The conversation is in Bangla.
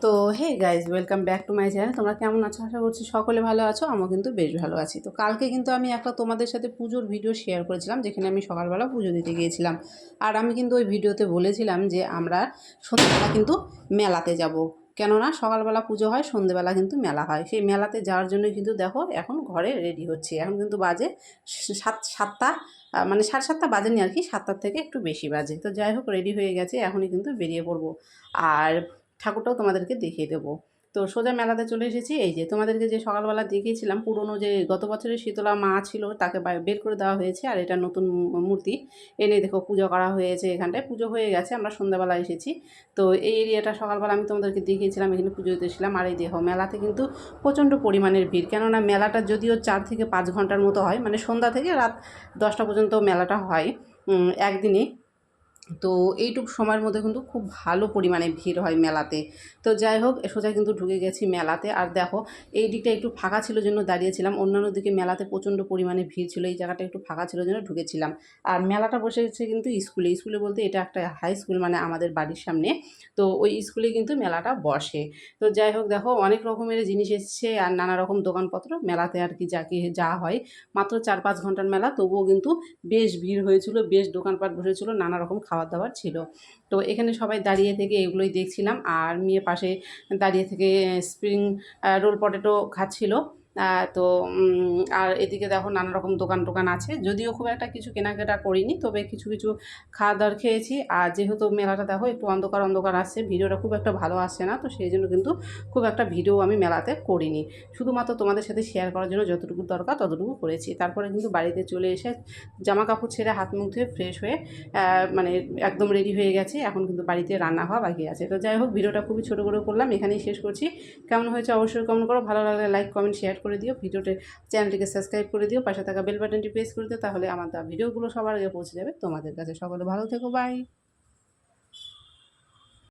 তো hey guys, welcome back to my channel. তোমরা কেমন আছো? আশা করছি সকলে ভালো আছো। আমিও কিন্তু বেশ ভালো আছি। তো কালকে কিন্তু আমি একটা তোমাদের সাথে পুজোর ভিডিও শেয়ার করেছিলাম, যেখানে আমি সকালবেলা পুজো দিতে গিয়েছিলাম। আর আমি কিন্তু ওই ভিডিওতে বলেছিলাম যে আমরা সন্ধ্যেবেলা কিন্তু মেলাতে যাব, কেননা সকালবেলা পুজো হয়, সন্ধ্যেবেলা কিন্তু মেলা হয়। সেই মেলাতে যাওয়ার জন্য কিন্তু দেখো এখন ঘরে রেডি হচ্ছে। এখন কিন্তু বাজে সাতটা, মানে 7:30 বাজেনি আর কি, 7টার থেকে একটু বেশি বাজে। তো যাই হোক, রেডি হয়ে গেছে, এখনই কিন্তু বেরিয়ে পড়বো। আর ঠাকুরটাও তোমাদেরকে দেখিয়ে দেবো। তো সোজা মেলাতে চলে এসেছি। এই যে তোমাদেরকে যে সকালবেলা দেখিয়েছিলাম, পুরনো যে গত বছরের শীতলা মা ছিল তাকে বের করে দেওয়া হয়েছে, আর এটা নতুন মূর্তি এনে দেখো পুজো করা হয়েছে। এখানটায় পুজো হয়ে গেছে, আমরা সন্ধ্যাবেলা এসেছি। তো এই এরিয়াটা সকালবেলা আমি তোমাদেরকে দেখিয়েছিলাম, এখানে পুজো দিতেছিলাম। আর এই দেখো মেলাতে কিন্তু প্রচণ্ড পরিমাণের ভিড়, কেননা মেলাটা যদিও 4 থেকে 5 ঘন্টার মতো হয়, মানে সন্ধ্যা থেকে রাত 10টা পর্যন্ত মেলাটা হয় একদিনে। তো এইটুকু সময়ের মধ্যে কিন্তু খুব ভালো পরিমাণে ভিড় হয় মেলাতে। তো যাই হোক, সোজা কিন্তু ঢুকে গেছি মেলাতে। আর দেখো এই দিকটা একটু ফাঁকা ছিল জন্য দাঁড়িয়েছিলাম, অন্যান্য দিকে মেলাতে প্রচণ্ড পরিমাণে ভিড় ছিল, এই জায়গাটা একটু ফাঁকা ছিল জন্য ঢুকেছিলাম। আর মেলাটা বসেছে কিন্তু স্কুলে, স্কুলে বলতে এটা একটা হাই স্কুল, মানে আমাদের বাড়ির সামনে। তো ওই স্কুলে কিন্তু মেলাটা বসে। তো যাই হোক, দেখো অনেক রকমের জিনিস এসছে আর নানা রকম দোকানপত্র মেলাতে আর কি, যা হয়। মাত্র 4-5 ঘন্টার মেলা, তবুও কিন্তু বেশ ভিড় হয়েছিল, বেশ দোকানপাট বসেছিল, নানা রকম খাবার দাবার ছিল। তো এখানে সবাই দাঁড়িয়ে থেকে এগুলোই দেখছিলাম, আর মেয়ে পাশে দাঁড়িয়ে থেকে স্প্রিং রোল পটেটো খাচ্ছিল। তো আর এদিকে দেখো নানা রকম দোকান টোকান আছে, যদিও খুব একটা কিছু কেনাকাটা করিনি, তবে কিছু কিছু খাওয়া দাওয়ার খেয়েছি। আর যেহেতু মেলাটা দেখো একটু অন্ধকার অন্ধকার আসছে, ভিডিওটা খুব একটা ভালো আসছে না, তো সেই জন্য কিন্তু খুব একটা ভিডিও আমি মেলাতে করিনি। শুধুমাত্র তোমাদের সাথে শেয়ার করার জন্য যতটুকু দরকার ততটুকু করেছি। তারপরে কিন্তু বাড়িতে চলে এসে জামা কাপড় ছেড়ে হাত মুখ ধুয়ে ফ্রেশ হয়ে মানে একদম রেডি হয়ে গেছে। এখন কিন্তু বাড়িতে রান্না হওয়া বাকি আছে। তো যাই হোক, ভিডিওটা খুবই ছোটো করে করলাম, এখানেই শেষ করছি। কেমন হয়েছে অবশ্যই কমেন্ট করো, ভালো লাগলে লাইক কমেন্ট শেয়ার করে দিও, চ্যানেলটিকে সাবস্ক্রাইব করে দিও, পাশে থাকা বেল বাটনটি প্রেস করে দিও, তাহলে আমার ভিডিওগুলো সবার আগে পৌঁছে যাবে তোমাদের কাছে। সকলে ভালো থেকো, বাই।